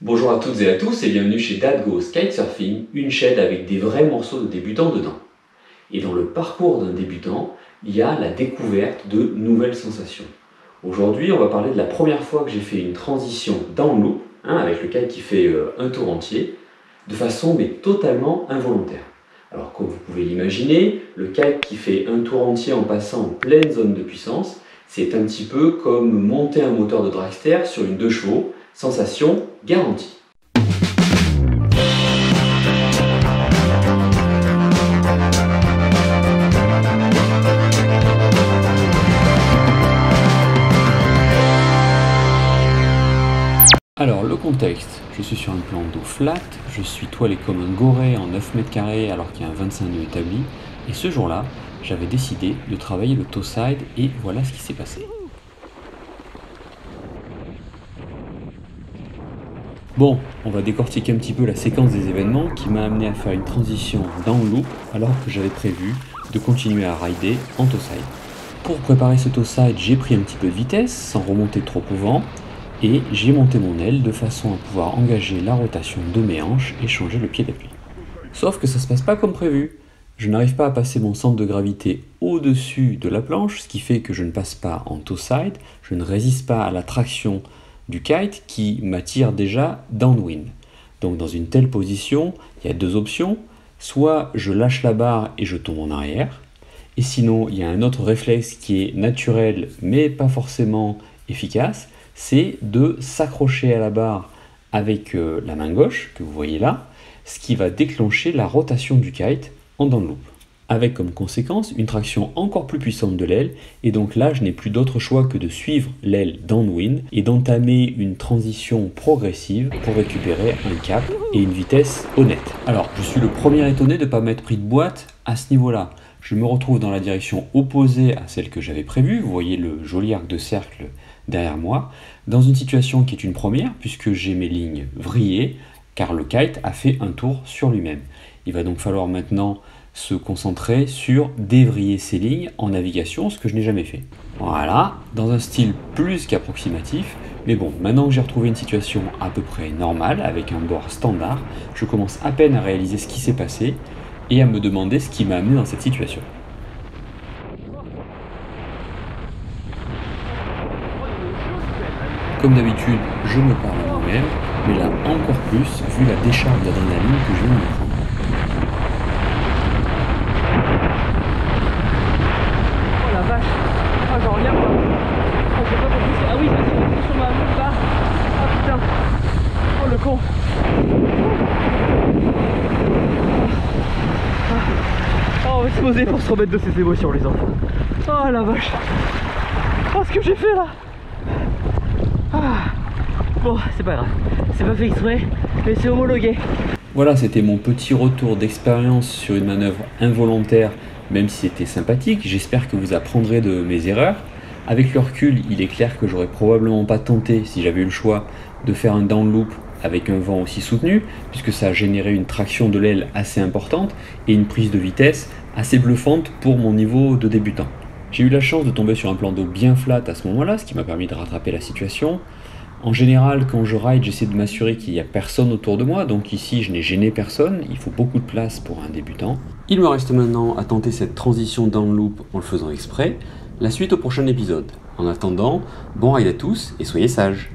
Bonjour à toutes et à tous et bienvenue chez Dad Goes Kitesurfing, une chaîne avec des vrais morceaux de débutants dedans. Et dans le parcours d'un débutant, il y a la découverte de nouvelles sensations. Aujourd'hui, on va parler de la première fois que j'ai fait une transition down loop, avec le kite qui fait un tour entier, de façon mais totalement involontaire. Alors comme vous pouvez l'imaginer, le kite qui fait un tour entier en passant en pleine zone de puissance, c'est un petit peu comme monter un moteur de dragster sur une 2 chevaux, sensation garantie. Alors le contexte, je suis sur un plan d'eau flat, je suis toilé comme un goré en 9 mètres carrés alors qu'il y a un 25 nœuds établi, et ce jour-là, j'avais décidé de travailler le toe side et voilà ce qui s'est passé. Bon, on va décortiquer un petit peu la séquence des événements qui m'a amené à faire une transition down loop alors que j'avais prévu de continuer à rider en toe side. Pour préparer ce toe side, j'ai pris un petit peu de vitesse sans remonter trop au vent et j'ai monté mon aile de façon à pouvoir engager la rotation de mes hanches et changer le pied d'appui. Sauf que ça se passe pas comme prévu. Je n'arrive pas à passer mon centre de gravité au-dessus de la planche, ce qui fait que je ne passe pas en toe side, je ne résiste pas à la traction du kite qui m'attire déjà downwind. Donc dans une telle position, il y a deux options. Soit je lâche la barre et je tombe en arrière, et sinon il y a un autre réflexe qui est naturel mais pas forcément efficace, c'est de s'accrocher à la barre avec la main gauche que vous voyez là, ce qui va déclencher la rotation du kite en down loop, avec comme conséquence une traction encore plus puissante de l'aile, et donc là je n'ai plus d'autre choix que de suivre l'aile downwind et d'entamer une transition progressive pour récupérer un cap et une vitesse honnête. Alors je suis le premier étonné de ne pas m'être pris de boîte à ce niveau-là. Je me retrouve dans la direction opposée à celle que j'avais prévue, vous voyez le joli arc de cercle derrière moi, dans une situation qui est une première puisque j'ai mes lignes vrillées, car le kite a fait un tour sur lui-même. Il va donc falloir maintenant se concentrer sur dévriller ces lignes en navigation, ce que je n'ai jamais fait. Voilà, dans un style plus qu'approximatif, mais bon, maintenant que j'ai retrouvé une situation à peu près normale, avec un bord standard, je commence à peine à réaliser ce qui s'est passé et à me demander ce qui m'a amené dans cette situation. Comme d'habitude, je me parle à moi-même, mais là encore plus, vu la décharge d'adrénaline que je viens de me prendre. Oh la vache! Ah j'en reviens pas! Oh j'ai pas compris. Ah oui, c'est sur ma montre là! Ah putain! Oh le con! Oh on va se poser pour se remettre de ses émotions les enfants! Oh la vache! Oh ce que j'ai fait là! Bon, c'est pas grave, c'est pas fait exprès, mais c'est homologué. Voilà, c'était mon petit retour d'expérience sur une manœuvre involontaire, même si c'était sympathique. J'espère que vous apprendrez de mes erreurs. Avec le recul, il est clair que j'aurais probablement pas tenté, si j'avais eu le choix, de faire un down loop avec un vent aussi soutenu, puisque ça a généré une traction de l'aile assez importante et une prise de vitesse assez bluffante pour mon niveau de débutant. J'ai eu la chance de tomber sur un plan d'eau bien flat à ce moment-là, ce qui m'a permis de rattraper la situation. En général, quand je ride, j'essaie de m'assurer qu'il n'y a personne autour de moi, donc ici je n'ai gêné personne, il faut beaucoup de place pour un débutant. Il me reste maintenant à tenter cette transition down loop en le faisant exprès. La suite au prochain épisode. En attendant, bon ride à tous et soyez sages.